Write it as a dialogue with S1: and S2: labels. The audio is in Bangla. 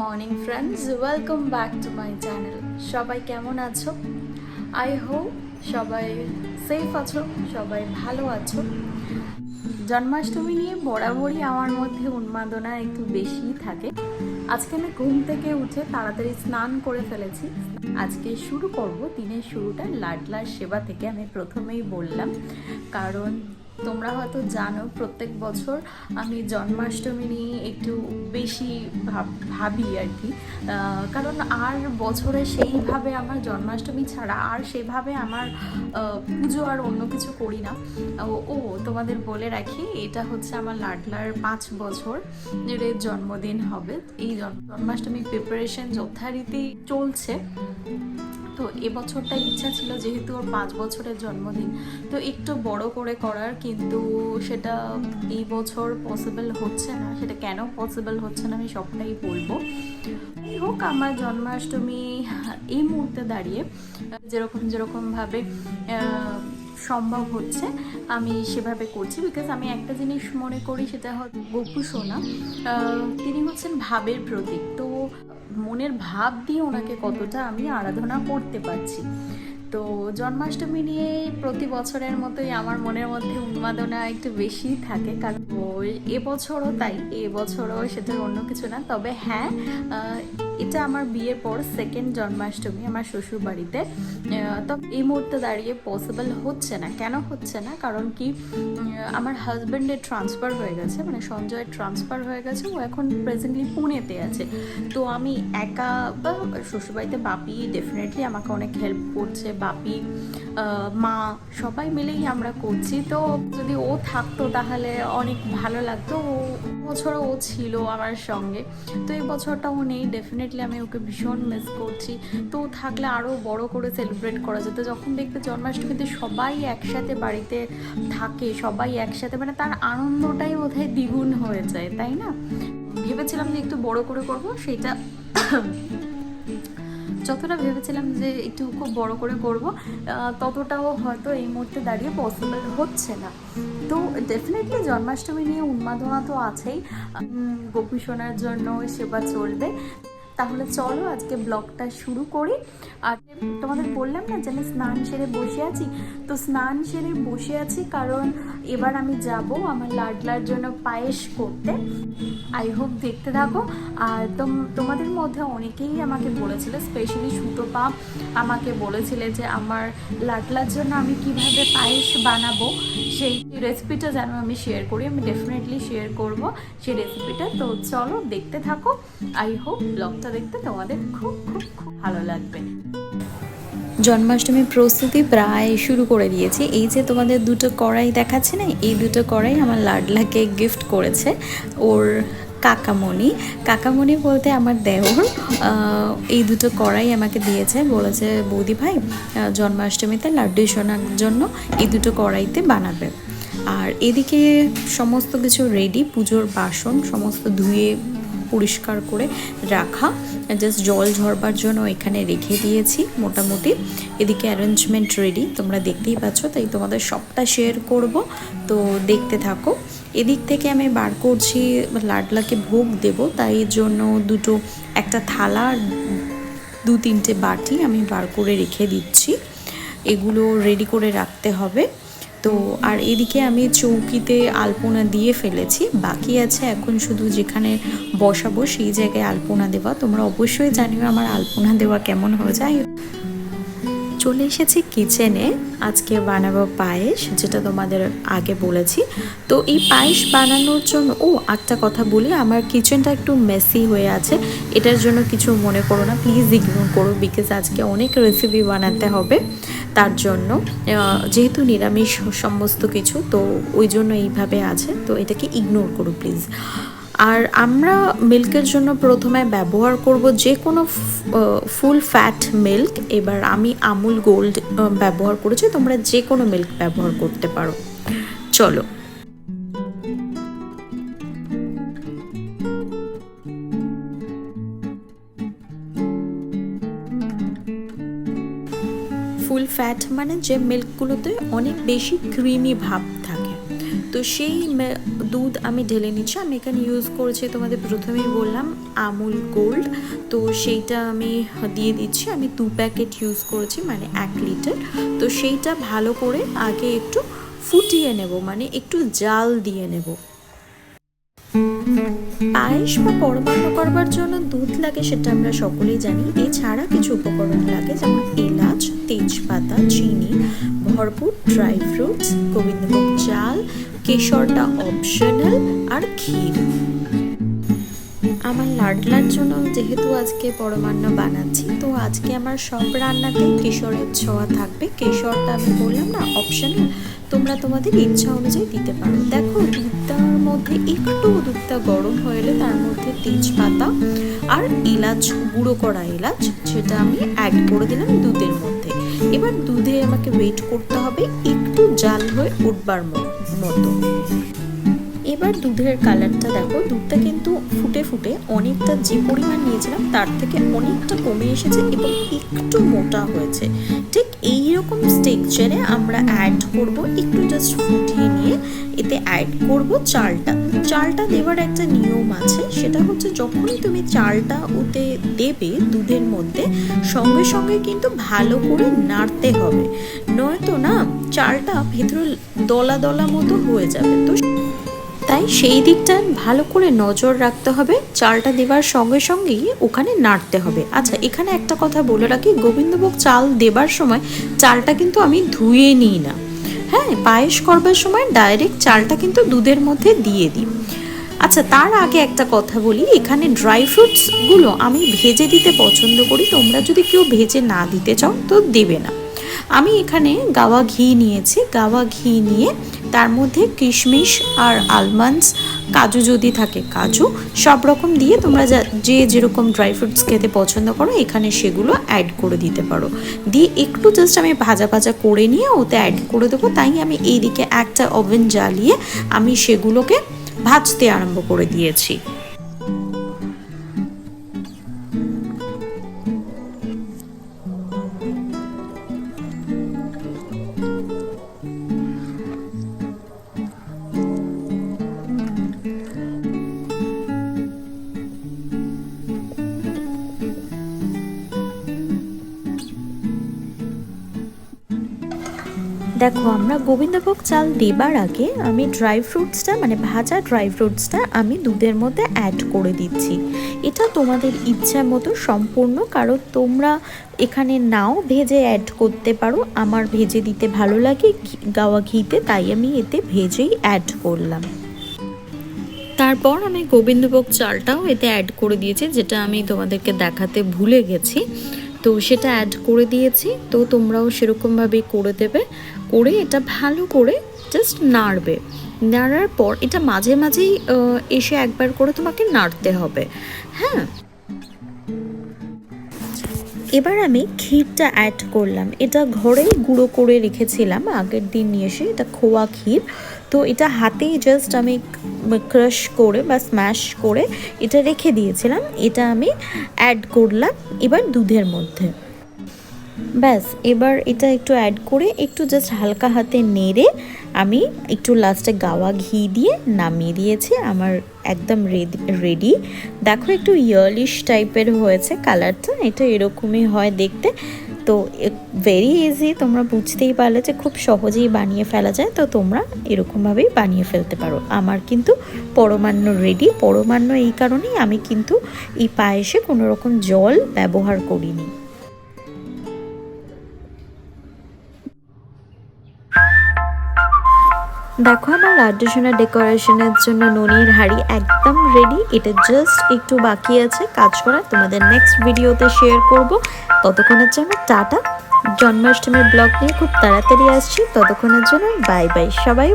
S1: Morning friends, welcome back to my channel. সবাই কেমন আছো? আই হোপ সবাই সেফ আছো, সবাই ভালো আছো। জন্মাষ্টমী নিয়ে বরাবরই আমার মধ্যে উন্মাদনা একটু বেশিই থাকে। আজকে আমি ঘুম থেকে উঠে তাড়াতাড়ি স্নান করে ফেলেছি। আজকে শুরু করব দিনের শুরুটা লাডলার সেবা থেকে। আমি প্রথমেই বললাম, কারণ তোমরা হয়তো জানো প্রত্যেক বছর আমি জন্মাষ্টমী নিয়ে একটু বেশি ভাবি আর কি। কারণ আর বছরে সেইভাবে আমার জন্মাষ্টমী ছাড়া আর সেভাবে আমার পুজো আর অন্য কিছু করি না। তোমাদের বলে রাখি, এটা হচ্ছে আমার লাডলার 5 বছরের জন্মদিন হবে। এই জন্মাষ্টমী প্রিপারেশন যথারীতি চলছে। তো এবছরটা ইচ্ছা ছিল, যেহেতু ওর 5 বছরের জন্মদিন, তো একটু বড় করে করার, কিন্তু সেটা এই বছর পসিবল হচ্ছে না। সেটা কেন পসিবল হচ্ছে না আমি সবটাই বলবো। যাই হোক, আমার জন্মাষ্টমী এই মুহূর্তে দাঁড়িয়ে যেরকমভাবে সম্ভব হচ্ছে আমি সেভাবে করছি। বিকজ আমি একটা জিনিস মনে করি, সেটা হচ্ছে গোপু সোনা তিনি হচ্ছেন ভাবের প্রতীক। তো মনের ভাব দিয়ে ওনাকে কতটা আমি আরাধনা করতে পারছি। তো জন্মাষ্টমী নিয়ে প্রতি বছরের মতোই আমার মনের মধ্যে উন্মাদনা একটু বেশি থাকে। কারণ এবছরও তাই, এবছরও সেটা অন্য কিছু না। তবে হ্যাঁ, এটা আমার বিয়ের পর সেকেন্ড জন্মাষ্টমী আমার শ্বশুর বাড়িতে। তো এই মুহূর্তে দাঁড়িয়ে পসিবল হচ্ছে না। কেন হচ্ছে না? কারণ কি, আমার হাজব্যান্ডের ট্রান্সফার হয়ে গেছে, মানে সঞ্জয়ের ট্রান্সফার হয়ে গেছে। ও এখন প্রেজেন্টলি পুনেতে আছে। তো আমি একা, বা শ্বশুরবাড়িতে বাপি ডেফিনেটলি আমাকে অনেক হেল্প করছে, বাপি মা সবাই মিলেই আমরা করছি। তো যদি ও থাকতো তাহলে অনেক ভালো লাগতো। বছরও ও ছিল আমার সঙ্গে, তো এই বছরটা ও নেই। ডেফিনেটলি আমি ওকে ভীষণ মিস করছি। তো ও থাকলে আরও বড় করে সেলিব্রেট করা যেত। যখন দেখবে জন্মাষ্টমীতে সবাই একসাথে বাড়িতে থাকে, সবাই একসাথে, মানে তার আনন্দটাই বোধহয় দ্বিগুণ হয়ে যায়, তাই না? ভেবেছিলাম যে একটু বড় করে করবো, সেটা যতটা ভেবেছিলাম যে একটু খুব বড় করে করব, ততটাও হয়তো এই মুহূর্তে দাঁড়িয়ে পসিবল হচ্ছে না। তো ডেফিনেটলি জন্মাষ্টমী নিয়ে উন্মাদনা তো আছেই। গোপু সোনার জন্য সেবা চলবে। তাহলে চলো আজকে ব্লগটা শুরু করি। আর তোমাদের বললাম না যে আমি স্নান সেরে বসে আছি। তো স্নান সেরে বসে আছি কারণ এবার আমি যাব আমার লাডলার জন্য পায়েস করতে। আই হোপ দেখতে থাকো। আর তোমাদের মধ্যে অনেকেই আমাকে বলেছিল, স্পেশালি সুতপা আমাকে বলেছিলে যে আমার লাডলার জন্য আমি কিভাবে পায়েস বানাবো সেই রেসিপিটা যেন আমি শেয়ার করি। আমি ডেফিনেটলি শেয়ার করব সেই রেসিপিটা। তো চলো দেখতে থাকো। আই হোপ ব্লগটা দেখতে তোমাদের খুব খুব খুব ভালো লাগবে। জন্মাষ্টমীর প্রস্তুতি প্রায় শুরু করে দিয়েছি। এই যে তোমাদের দুটো কড়াই দেখাচ্ছে না, এই দুটো কড়াই আমার লাডলাকে গিফট করেছে ওর কাকামণি বলতে আমার দেওর। এই দুটো কড়াই আমাকে দিয়েছে, বলেছে বৌদি ভাই জন্মাষ্টমীতে লাড্ডু সোনার জন্য এই দুটো কড়াইতে বানাবে। আর এদিকে সমস্ত কিছু রেডি, পুজোর বাসন সমস্ত ধুয়ে পরিষ্কার করে রাখা, জাস্ট জল ঝরবার জন্য এখানে রেখে দিয়েছি মোটামুটি। এদিকে অ্যারেঞ্জমেন্ট রেডি, তোমরা দেখতেই পাচ্ছ, তাই তোমাদের সবটা শেয়ার করব। তো দেখতে থাকো। এদিক থেকে আমি বার করছি লাডলাকে ভোগ দেব, তাই জন্য একটা থালা, 2-3টে বাটি আমি বার করে রেখে দিচ্ছি। এগুলো রেডি করে রাখতে হবে। তো আর এদিকে আমি চৌকিতে আলপনা দিয়ে ফেলেছি, বাকি আছে এখন শুধু যেখানে বসাবো সেই জায়গায় আলপনা দেওয়া। তোমরা অবশ্যই জানিও আমার আলপনা দেওয়া কেমন হয়ে যায়। চলে এসেছি কিচেনে। আজকে বানাবো পায়েস, যেটা তোমাদের আগে বলেছি। তো এই পায়েস বানানোর জন্য একটা কথা বলি, আমার কিচেনটা একটু মেসি হয়ে আছে, এটার জন্য কিছু মনে করো না, প্লিজ ইগনোর করো। বিকজ আজকে অনেক রেসিপি বানাতে হবে, তার জন্য যেহেতু নিরামিষ সমস্ত কিছু, তো ওই জন্য এইভাবে আছে। তো এটাকে ইগনোর করো প্লিজ। আর আমরা মিল্কের জন্য প্রথমে ব্যবহার করব যে কোনো ফুল ফ্যাট মিল্ক। এবার আমি আমুল গোল্ড ব্যবহার করেছি, তোমরা যে কোনো মিল্ক ব্যবহার করতে পারো। চলো। ফুল ফ্যাট মানে যে মিল্কগুলোতে অনেক বেশি ক্রিমি ভাব থাকে। তো সেই দুধ আমি ঢেলে নিচ্ছি। আমি এখানে ইউজ করেছি, তোমাদের প্রথমেই বললাম, আমুল গোল্ড। তো সেইটা আমি দিয়ে দিচ্ছি। আমি 2 প্যাকেট ইউজ করেছি, মানে 1 লিটার। তো সেইটা ভালো করে আগে একটু ফুটিয়ে নেব, মানে একটু জাল দিয়ে নেব। পায়েস বা পরমান্ন করবার জন্য দুধ লাগে সেটা আমরা সকলেই জানি। এছাড়া কিছু উপকরণ লাগে, যেমন এলাচ, তেজপাতা, চিনি, ভরপুর ড্রাই ফ্রুটস, গোবিন্দভোগ চাল, কেশরটা অপশনাল, আর ক্ষীর। আমার লাডলার জন্য যেহেতু আজকে পরমান্ন বানাচ্ছি, তো আজকে আমার সব রান্নাতেই কেশরের ছোঁয়া থাকবে। কেশরটা আমি বললাম না অপশনাল, তোমরা তোমাদের ইচ্ছা অনুযায়ী দিতে পারো। দেখো দুধটার মধ্যে একটু দুধটা গরম হয়ে এলে তার মধ্যে তেজপাতা আর এলাচ, গুঁড়ো করা এলাচ, সেটা আমি অ্যাড করে দিলাম দুধের মধ্যে। এবার দুধে আমাকে ওয়েট করতে হবে একটু জাল হয়ে উঠবার মতো। এবার দুধের কালারটা দেখো, দুধটা কিন্তু ফুটে ফুটে অনেকটা যে পরিমাণ নিয়েছিলাম তার থেকে অনেকটা কমে এসেছে এবং একটু মোটা হয়েছে। ঠিক এইরকম স্টেকচারে আমরা অ্যাড করব, একটু জাস্ট ফুটিয়ে নিয়ে এতে অ্যাড করব চালটা। চালটা দেওয়ার একটা নিয়ম আছে, সেটা হচ্ছে যখনই তুমি চালটা ওতে দেবে দুধের মধ্যে, সঙ্গে সঙ্গে কিন্তু ভালো করে নাড়তে হবে, নয়তো না চালটা ভেতরে দলা দলা মতো হয়ে যাবে। তো তাই সেই দিকটা ভালো করে নজর রাখতে হবে, চালটা দেবার সঙ্গে সঙ্গেই ওখানে নাড়তে হবে। আচ্ছা, এখানে একটা কথা বলে রাখি, গোবিন্দভোগ চাল দেবার সময় চালটা কিন্তু আমি ধুয়ে নিই না। হ্যাঁ, পায়েস করবার সময় ডাইরেক্ট চালটা কিন্তু দুধের মধ্যে দিয়ে দিই। আচ্ছা, তার আগে একটা কথা বলি, এখানে ড্রাই ফ্রুটসগুলো আমি ভেজে দিতে পছন্দ করি। তোমরা যদি কেউ ভেজে না দিতে চাও তো দেবে না। আমি এখানে গাওয়া ঘি নিয়েছি। গাওয়া ঘি নিয়ে তার মধ্যে কিশমিশ আর আলমন্ডস, কাজু যদি থাকে কাজু, সব রকম দিয়ে তোমরা যে যেরকম ড্রাই ফ্রুটস খেতে পছন্দ করো এখানে সেগুলো অ্যাড করে দিতে পারো। দিয়ে একটু জাস্ট আমি ভাজা ভাজা করে নিয়ে ওতে অ্যাড করে দেবো। তাই আমি এইদিকে একটা ওভেন জ্বালিয়ে আমি সেগুলোকে ভাজতে আরম্ভ করে দিয়েছি। দেখো, আমরা গোবিন্দভোগ চাল দেবার আগে আমি ড্রাই ফ্রুটসটা, মানে ভাজা ড্রাই ফ্রুটসটা আমি দুধের মধ্যে অ্যাড করে দিচ্ছি। এটা তোমাদের ইচ্ছা মতো সম্পূর্ণ, কারণ তোমরা এখানে নাও ভেজে অ্যাড করতে পারো। আমার ভেজে দিতে ভালো লাগে গাওয়া ঘিতে, তাই আমি এতে ভেজেই অ্যাড করলাম। তারপর আমি গোবিন্দভোগ চালটাও এতে অ্যাড করে দিয়েছি, যেটা আমি তোমাদেরকে দেখাতে ভুলে গেছি। তো সেটা অ্যাড করে দিয়েছি। তো তোমরাও সেরকমভাবেই করে দেবে, করে এটা ভালো করে জাস্ট নাড়বে। নাড়ার পর এটা মাঝে মাঝেই এসে একবার করে তোমাকে নাড়তে হবে। হ্যাঁ, এবার আমি ক্ষীরটা অ্যাড করলাম। এটা ঘরেই গুঁড়ো করে রেখেছিলাম আগের দিন নিয়ে এসে, এটা খোয়া ক্ষীর। তো এটা হাতেই জাস্ট আমি ক্রাশ করে বা স্ম্যাশ করে এটা রেখে দিয়েছিলাম। এটা আমি অ্যাড করলাম এবার দুধের মধ্যে। ব্যাস, এবার এটা একটু অ্যাড করে একটু জাস্ট হালকা হাতে নেড়ে আমি একটু লাস্টে গাওয়া ঘি দিয়ে নামিয়ে দিয়েছি। আমার একদম রেডি। দেখো, একটু ইয়েলিশ টাইপের হয়েছে কালারটা, এটা এরকমই হয় দেখতে। তো ভেরি ইজি, তোমরা বুঝতেই পারলে যে খুব সহজেই বানিয়ে ফেলা যায়। তো তোমরা এরকমভাবেই বানিয়ে ফেলতে পারো। আমার কিন্তু পরমান্ন রেডি। পরমান্ন এই কারণেই আমি কিন্তু এই পায়েসে কোনো রকম জল ব্যবহার করিনি। দেখো, আমার লাড্ডু সোনা ডেকোরেশনের জন্য ননির হাঁড়ি একদম রেডি। এটা জাস্ট একটু বাকি আছে কাজ করা, তোমাদের নেক্সট ভিডিওতে শেয়ার করব। ততক্ষণের জন্য টাটা। জন্মাষ্টমীর ব্লগ নিয়ে খুব তাড়াতাড়ি আসছি, ততক্ষণের জন্য বাই বাই। সবাই